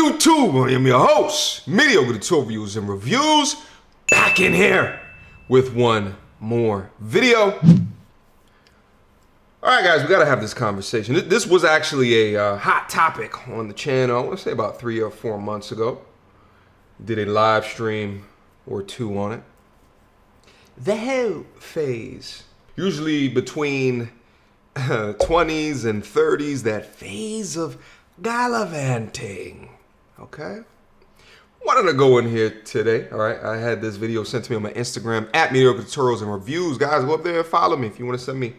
YouTube? I am your host, Mediocre tutorials and reviews, back in here with one more video. All right, guys, we gotta have this conversation. This was actually a hot topic on the channel, I want to say about 3 or 4 months ago. Did a live stream or two on it. The hoe phase. Usually between 20s and 30s, that phase of gallivanting, okay? Wanted to go in here today, all right? I had this video sent to me on my Instagram, at Mediocre Tutorials and Reviews. Guys, go up there and follow me if you want to send me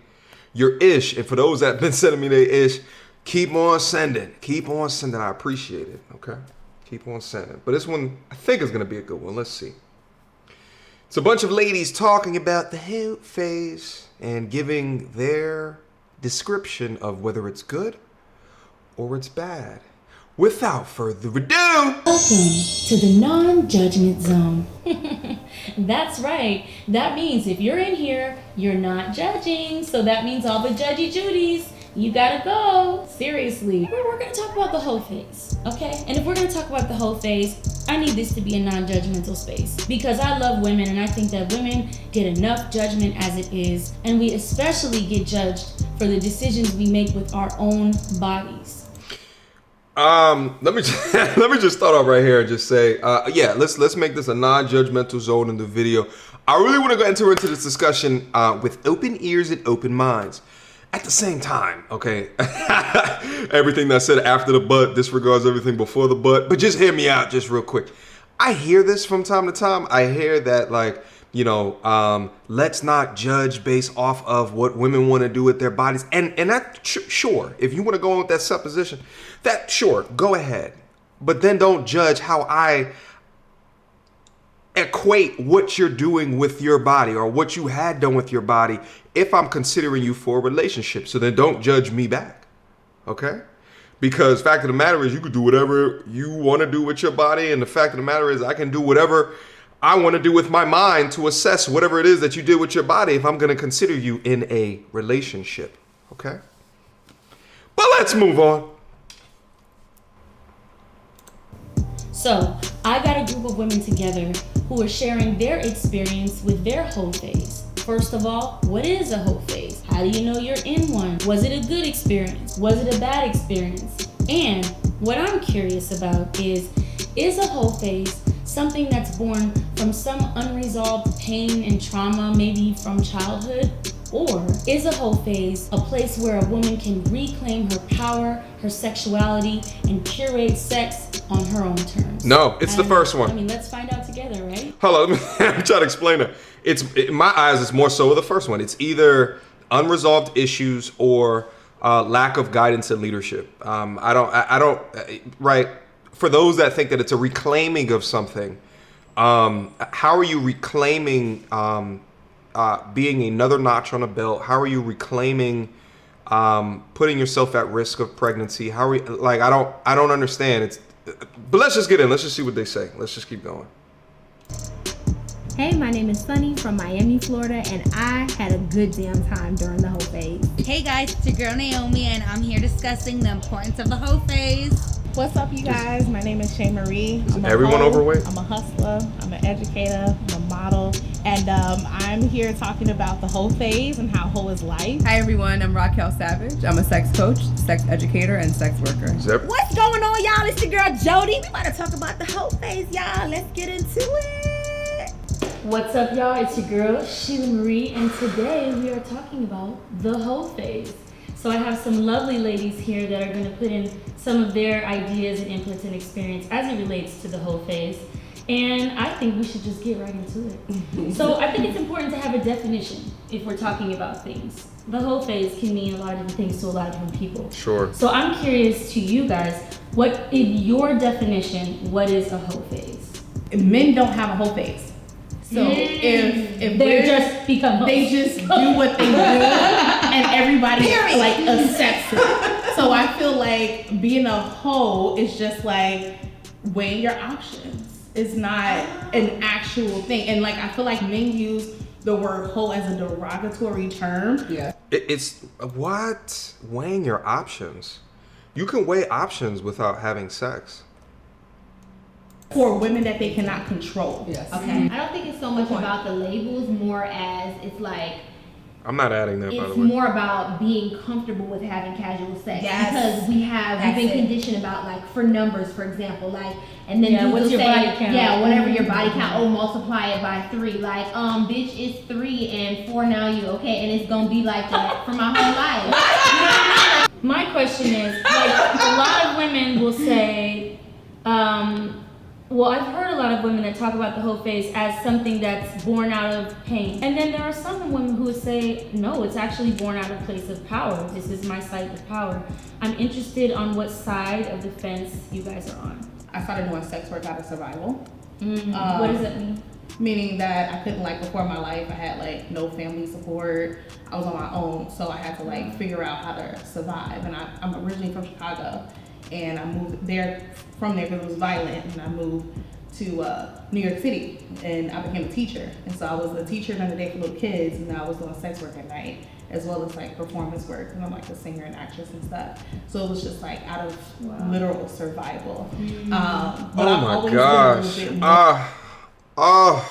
your ish. And for those that have been sending me their ish, keep on sending. Keep on sending. I appreciate it, okay? Keep on sending. But this one, I think is going to be a good one. Let's see. It's a bunch of ladies talking about the hoe phase and giving their description of whether it's good or it's bad. Without further ado, welcome to the non-judgment zone. That's right. That means if you're in here, you're not judging. So that means all the judgy Judies, you gotta go. Seriously. We're gonna talk about the hoe phase, okay? And if we're gonna talk about the hoe phase, I need this to be a non-judgmental space because I love women and I think that women get enough judgment as it is, and we especially get judged for the decisions we make with our own bodies. Let me just start off right here and just say, yeah, let's make this a non-judgmental zone in the video. I really want to go into this discussion with open ears and open minds. At the same time, okay, everything that I said after the but disregards everything before the but just hear me out just real quick. I hear this from time to time. I hear that, like, you know, let's not judge based off of what women want to do with their bodies. And that, sure, if you want to go on with that supposition, that, sure, go ahead. But then don't judge how I equate what you're doing with your body or what you had done with your body if I'm considering you for a relationship. So then don't judge me back, okay? Because the fact of the matter is you can do whatever you want to do with your body, and the fact of the matter is I can do whatever I want to do with my mind to assess whatever it is that you did with your body if I'm going to consider you in a relationship, okay? But let's move on. So I got a group of women together who are sharing their experience with their hoe phase. First of all, what is a hoe phase? How do you know you're in one? Was it a good experience? Was it a bad experience? And what I'm curious about is a hoe phase something that's born from some unresolved pain and trauma, maybe from childhood? Or is a hoe phase a place where a woman can reclaim her power, her sexuality, and curate sex on her own terms? No, it's the first one. I mean, let's find out together, right? Hold on, let me try to explain it. In my eyes, it's more so the first one. It's either unresolved issues or lack of guidance and leadership. I don't, right? For those that think that it's a reclaiming of something, how are you reclaiming being another notch on a belt? How are you reclaiming putting yourself at risk of pregnancy? How are you, like, I don't understand. But let's just get in. Let's just see what they say. Let's just keep going. Hey, my name is Sunny from Miami, Florida, and I had a good damn time during the hoe phase. Hey guys, it's your girl Naomi, and I'm here discussing the importance of the hoe phase. What's up, you guys? My name is Shay Marie. Is everyone overweight? I'm a hustler, I'm an educator, I'm a model, and I'm here talking about the hoe phase and how hoe is life. Hi everyone, I'm Raquel Savage. I'm a sex coach, sex educator, and sex worker. What's going on, y'all? It's your girl Jody. We about to talk about the hoe phase, y'all. Let's get into it. What's up, y'all? It's your girl Sheila Marie, and today we are talking about the hoe phase. So I have some lovely ladies here that are going to put in some of their ideas and inputs and experience as it relates to the hoe phase. And I think we should just get right into it. So I think it's important to have a definition if we're talking about things. The hoe phase can mean a lot of different things to a lot of different people. Sure. So I'm curious to you guys, what in your definition, what is a hoe phase? Men don't have a hoe phase. So if they just become hoes. They just do what they do and everybody like accepts it. So I feel like being a hoe is just like weighing your options. It's not an actual thing. And like I feel like men use the word hoe as a derogatory term. Yeah. It's what? Weighing your options. You can weigh options without having sex. for women that they cannot control. Yes. Okay. I don't think it's so much about the labels, more as it's like, I'm not adding that, by the it's way. more about being comfortable with having casual sex. Yes. Because we've That's been it. conditioned about like for numbers, for example, like, and then Yeah, dudes what's will your say, body count? yeah, whatever your body count, oh, multiply it by 3. Like, bitch, it's 3 and 4 now, you okay? And it's gonna be like that for my whole life. My question is, like, a lot of women will say, well, I've heard a lot of women that talk about the whole phase as something that's born out of pain. And then there are some women who would say, no, it's actually born out of a place of power. This is my site of power. I'm interested on what side of the fence you guys are on. I started doing sex work out of survival. What does that mean? Meaning that I couldn't, like, before my life, I had like no family support. I was on my own, so I had to like figure out how to survive. And I'm originally from Chicago, and I moved there from there because it was violent, and I moved to New York City, and I became a teacher. And so I was a teacher during the day for little kids, and I was doing sex work at night, as well as like performance work, and I'm like a singer and actress and stuff. So it was just like out of literal survival. But Oh I've my always gosh. been a little bit more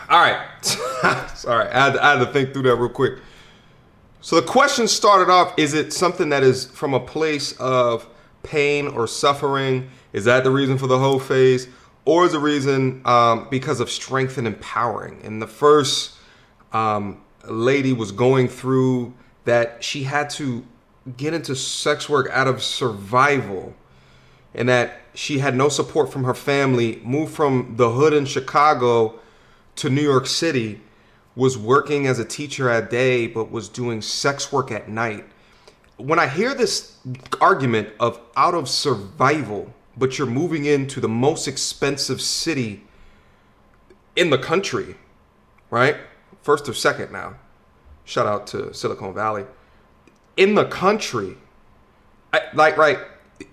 All right. Sorry, I had to think through that real quick. So the question started off, is it something that is from a place of pain or suffering? Is that the reason for the whole phase? Or is the reason because of strength and empowering? And the first lady was going through that she had to get into sex work out of survival, and that she had no support from her family, moved from the hood in Chicago to New York City, was working as a teacher at day, but was doing sex work at night. When I hear this argument of out of survival, but you're moving into the most expensive city in the country, right? First or second now. Shout out to Silicon Valley. In the country,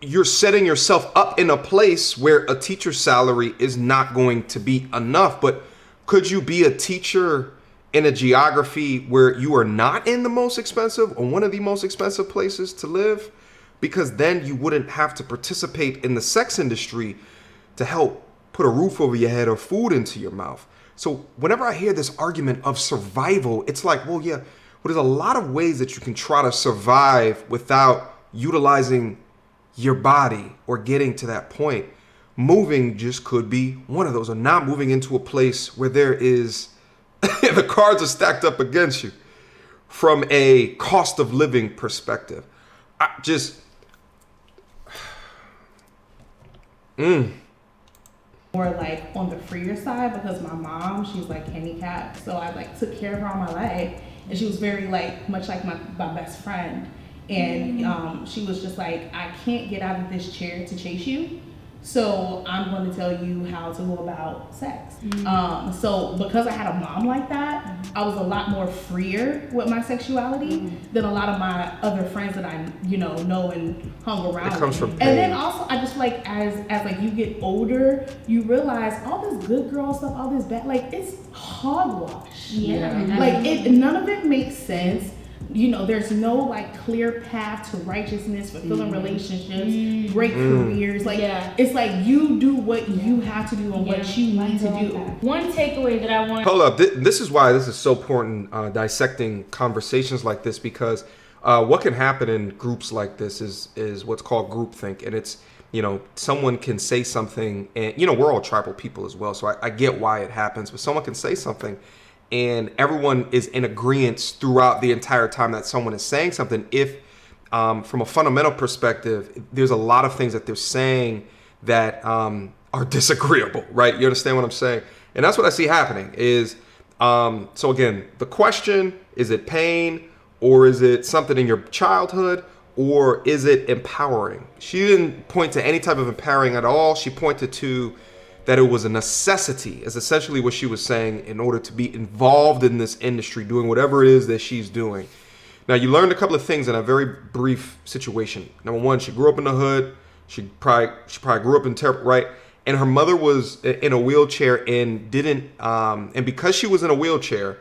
you're setting yourself up in a place where a teacher's salary is not going to be enough. But could you be a teacher in a geography where you are not in the most expensive or one of the most expensive places to live? Because then you wouldn't have to participate in the sex industry to help put a roof over your head or food into your mouth. So whenever I hear this argument of survival, it's like, well, yeah, well, there's a lot of ways that you can try to survive without utilizing your body or getting to that point. Moving just could be one of those, or not moving into a place where there is the cards are stacked up against you from a cost of living perspective. more like on the freer side, because my mom, she's like handicapped, so I like took care of her all my life, and she was very like much like my best friend, and she was just like, I can't get out of this chair to chase you, so I'm going to tell you how to go about sex. So because I had a mom like that, I was a lot more freer with my sexuality than a lot of my other friends that I know and hung around. It comes from pain. And then also I just like as like you get older, you realize all this good girl stuff, all this bad, like it's hogwash. Like none of it makes sense. There's no like clear path to righteousness, fulfilling relationships, great careers. Like it's like you do what you have to do and what you need to do. One takeaway that I want. Hold up. This is why this is so important, dissecting conversations like this, because what can happen in groups like this is what's called groupthink. And it's, someone can say something, and, we're all tribal people as well. So I get why it happens, but someone can say something and everyone is in agreement throughout the entire time that someone is saying something. If from a fundamental perspective, there's a lot of things that they're saying that are disagreeable, right? You understand what I'm saying? And that's what I see happening is, so again, the question, is it pain, or is it something in your childhood, or is it empowering? She didn't point to any type of empowering at all. She pointed to that it was a necessity, is essentially what she was saying, in order to be involved in this industry, doing whatever it is that she's doing. Now, you learned a couple of things in a very brief situation. Number one, she grew up in the hood. She probably grew up in right? And her mother was in a wheelchair and didn't, and because she was in a wheelchair,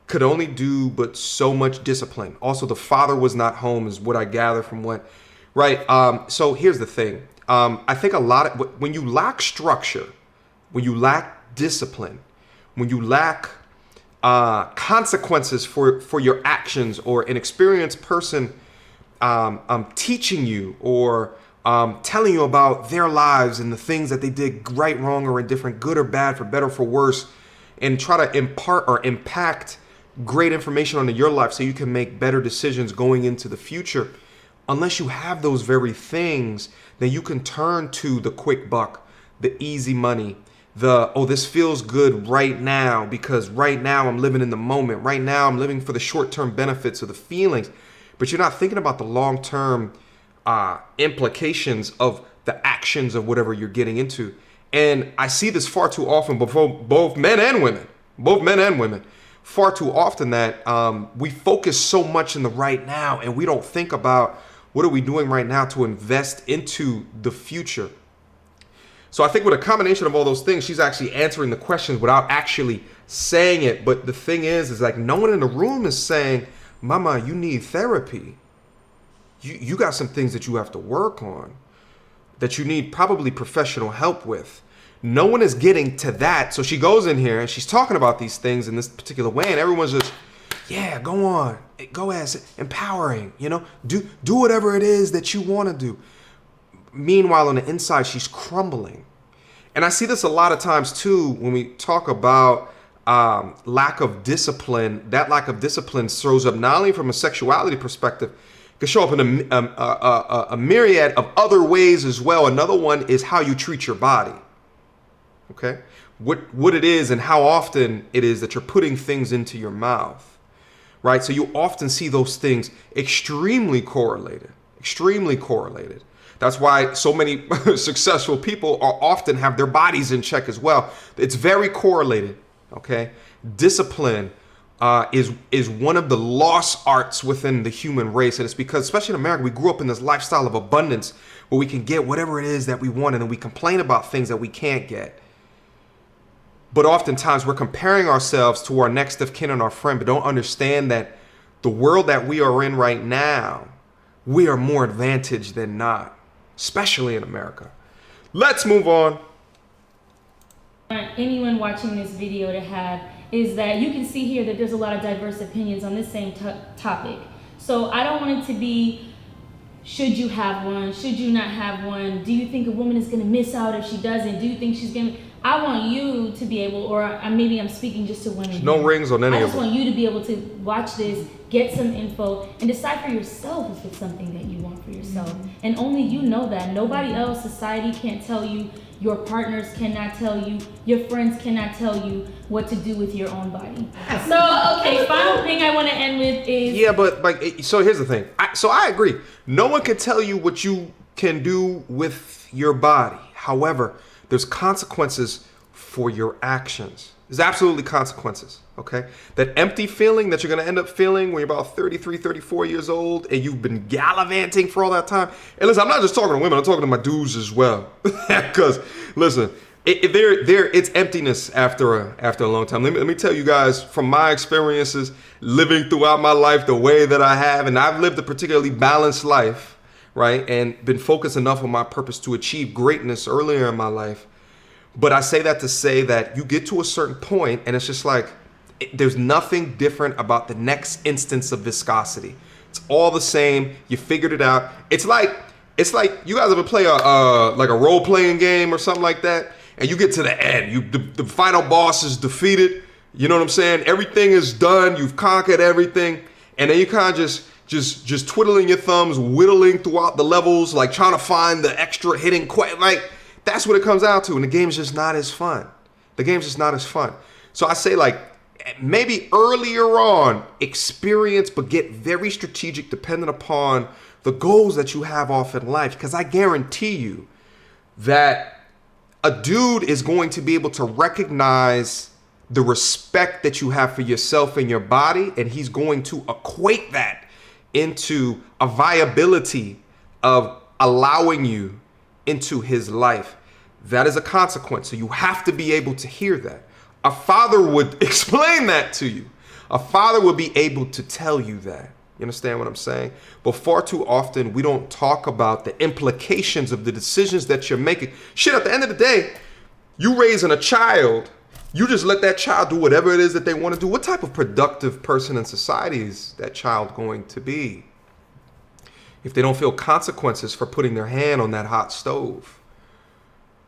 could only do but so much discipline. Also, the father was not home is what I gather from what, right? So here's the thing. I think when you lack structure, when you lack discipline, when you lack consequences for your actions, or an experienced person teaching you or telling you about their lives and the things that they did right, wrong, or indifferent, good or bad, for better or for worse, and try to impart or impact great information onto your life so you can make better decisions going into the future. Unless you have those very things, then you can turn to the quick buck, the easy money, this feels good right now because right now I'm living in the moment. Right now I'm living for the short-term benefits of the feelings. But you're not thinking about the long-term implications of the actions of whatever you're getting into. And I see this far too often before both men and women, far too often that we focus so much in the right now and we don't think about what are we doing right now to invest into the future. So I think with a combination of all those things, she's actually answering the questions without actually saying it. But the thing is like no one in the room is saying, Mama, you need therapy. You got some things that you have to work on, that you need probably professional help with. No one is getting to that. So she goes in here and she's talking about these things in this particular way. And everyone's just, yeah, go on. Go ahead. Empowering, do whatever it is that you want to do. Meanwhile, on the inside, she's crumbling. And I see this a lot of times, too, when we talk about lack of discipline. That lack of discipline shows up not only from a sexuality perspective, it can show up in a myriad of other ways as well. Another one is how you treat your body. Okay? What it is and how often it is that you're putting things into your mouth. Right? So you often see those things extremely correlated. That's why so many successful people often have their bodies in check as well. It's very correlated, okay? Discipline is one of the lost arts within the human race. And it's because, especially in America, we grew up in this lifestyle of abundance where we can get whatever it is that we want, and then we complain about things that we can't get. But oftentimes we're comparing ourselves to our next of kin and our friend, but don't understand that the world that we are in right now, we are more advantaged than not. Especially in America. Let's move on. Anyone watching this video to have is that you can see here that there's a lot of diverse opinions on this same topic. So I don't want it to be, should you have one? Should you not have one? Do you think a woman is going to miss out if she doesn't? Do you think she's going to? I want you to be able, or maybe I'm speaking just to women. No rings on any of them. I just want you to be able to watch this, get some info, and decide for yourself if it's something that you want for yourself. Mm-hmm. And only you know that. Nobody else, society can't tell you, your partners cannot tell you, your friends cannot tell you what to do with your own body. So, okay, final thing I want to end with is... Yeah, but so here's the thing. I agree. No one can tell you what you can do with your body. However, there's consequences for your actions. There's absolutely consequences, okay? That empty feeling that you're going to end up feeling when you're about 33, 34 years old and you've been gallivanting for all that time. And listen, I'm not just talking to women, I'm talking to my dudes as well. Because, listen, it's emptiness after a long time. Let me tell you guys from my experiences living throughout my life the way that I have, and I've lived a particularly balanced life, right? And been focused enough on my purpose to achieve greatness earlier in my life. But I say that to say that you get to a certain point and it's just like, there's nothing different about the next instance of viscosity. It's all the same. You figured it out. It's like you guys ever play like a role playing game or something like that, and you get to the end. The final boss is defeated. You know what I'm saying? Everything is done. You've conquered everything, and then you kind of just twiddling your thumbs, whittling throughout the levels, like trying to find the extra hidden like that's what it comes out to, and the game's just not as fun. So I say, like, maybe earlier on, experience, but get very strategic depending upon the goals that you have off in life. Because I guarantee you that a dude is going to be able to recognize the respect that you have for yourself and your body, and he's going to equate that into a viability of allowing you into his life. That is a consequence. So you have to be able to hear that. A father would explain that to you. A father will be able to tell you that. You understand what I'm saying? But far too often, we don't talk about the implications of the decisions that you're making. Shit, at the end of the day, you raising a child, you just let that child do whatever it is that they want to do. What type of productive person in society is that child going to be if they don't feel consequences for putting their hand on that hot stove?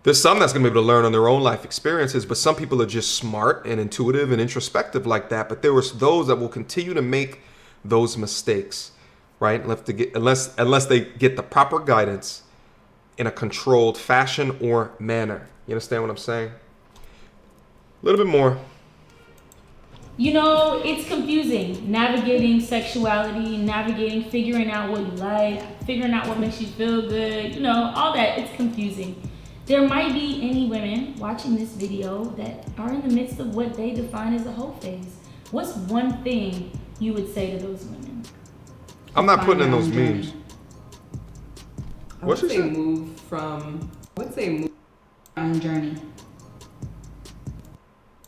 There's some that's going to be able to learn on their own life experiences, but some people are just smart and intuitive and introspective like that. But there was those that will continue to make those mistakes, right? Unless they get the proper guidance in a controlled fashion or manner. You understand what I'm saying? A little bit more. You know, it's confusing navigating sexuality, navigating figuring out what you like, figuring out what makes you feel good, you know, all that. It's confusing. There might be any women watching this video that are in the midst of what they define as a hoe phase. What's one thing you would say to those women? I'm not putting in those memes. I would say move on journey.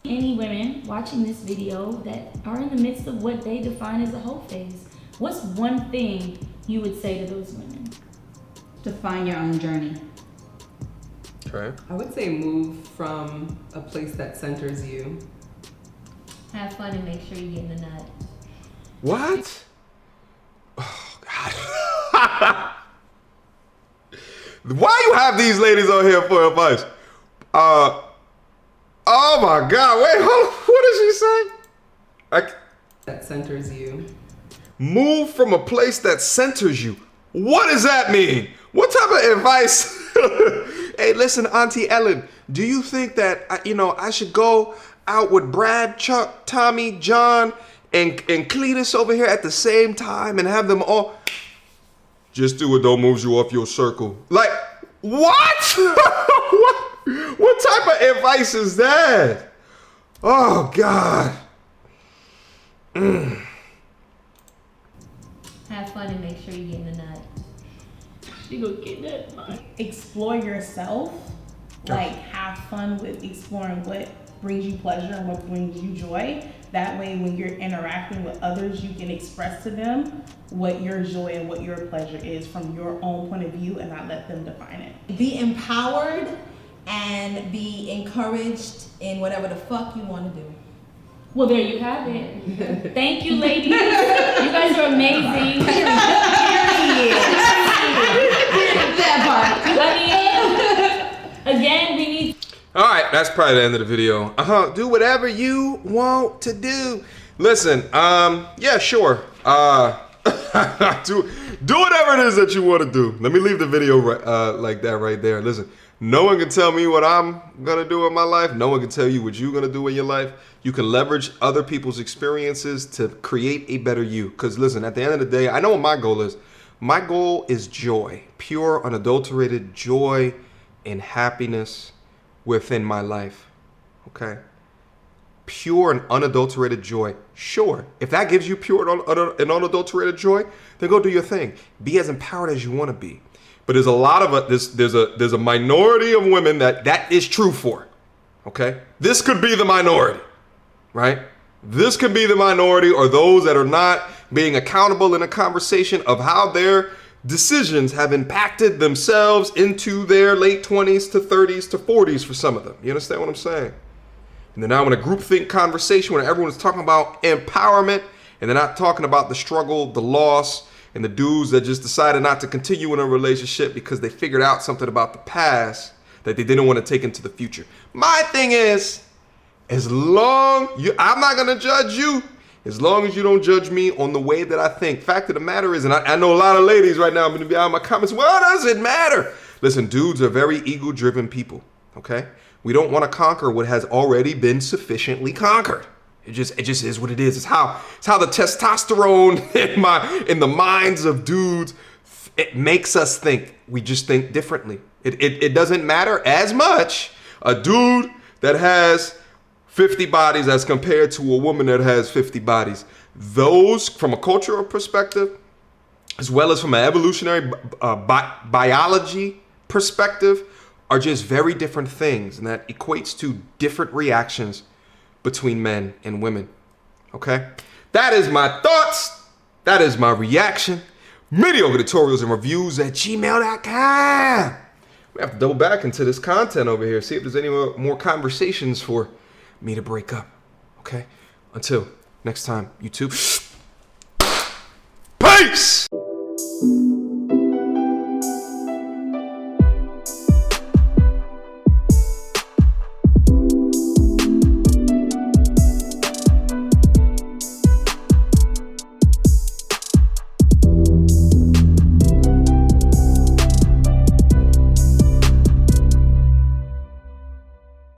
Any women watching this video that are in the midst of what they define as a hoe phase. What's one thing you would say to those women? Define your own journey. Okay. I would say move from a place that centers you. Have fun and make sure you get in the nut. What? Oh, God. Why you have these ladies on here for advice? Oh my God, wait, hold on. What did she say? That centers you. Move from a place that centers you. What does that mean? What type of advice? Hey, listen, Auntie Ellen, do you think that, I should go out with Brad, Chuck, Tommy, John, and Cletus over here at the same time and have them all? Just do it, don't move you off your circle. Like, what? What type of advice is that? Oh, God. Have fun and make sure you get in the nut. You gonna get that? Explore yourself. Like, have fun with exploring what brings you pleasure and what brings you joy. That way, when you're interacting with others, you can express to them what your joy and what your pleasure is from your own point of view and not let them define it. Be empowered and be encouraged in whatever the fuck you want to do. Well, there you have it. Thank you, ladies. You guys are amazing. Again, we need. All right, that's probably the end of the video. Do whatever you want to do. Listen, yeah, sure. Do whatever it is that you want to do. Let me leave the video like that right there. Listen, no one can tell me what I'm gonna do in my life. No one can tell you what you're gonna do in your life. You can leverage other people's experiences to create a better you. Because listen, at the end of the day, I know what my goal is. My goal is joy, pure, unadulterated joy and happiness within my life. Okay? Pure and unadulterated joy. Sure, if that gives you pure and unadulterated joy, then go do your thing. Be as empowered as you want to be. But there's a lot of there's a minority of women that is true for. Okay? This could be the minority, right? This could be the minority, or those that are not being accountable in a conversation of how their decisions have impacted themselves into their late 20s to 30s to 40s for some of them. You understand what I'm saying? And then now in a groupthink conversation where everyone is talking about empowerment and they're not talking about the struggle, the loss, and the dudes that just decided not to continue in a relationship because they figured out something about the past that they didn't want to take into the future. My thing is, I'm not going to judge you as long as you don't judge me on the way that I think. Fact of the matter is, and I know a lot of ladies right now are going to be out in my comments, well, does it matter? Listen, dudes are very ego-driven people, okay? We don't want to conquer what has already been sufficiently conquered. It just is what it is. It's how the testosterone in the minds of dudes, it makes us think. We just think differently. It doesn't matter as much a dude that has 50 bodies as compared to a woman that has 50 bodies. Those, from a cultural perspective, as well as from an evolutionary biology perspective, are just very different things, and that equates to different reactions between men and women. Okay? That is my thoughts. That is my reaction. Mediocre tutorials and reviews at gmail.com. We have to double back into this content over here, see if there's any more conversations for me to break up. Okay? Until next time, YouTube. Peace!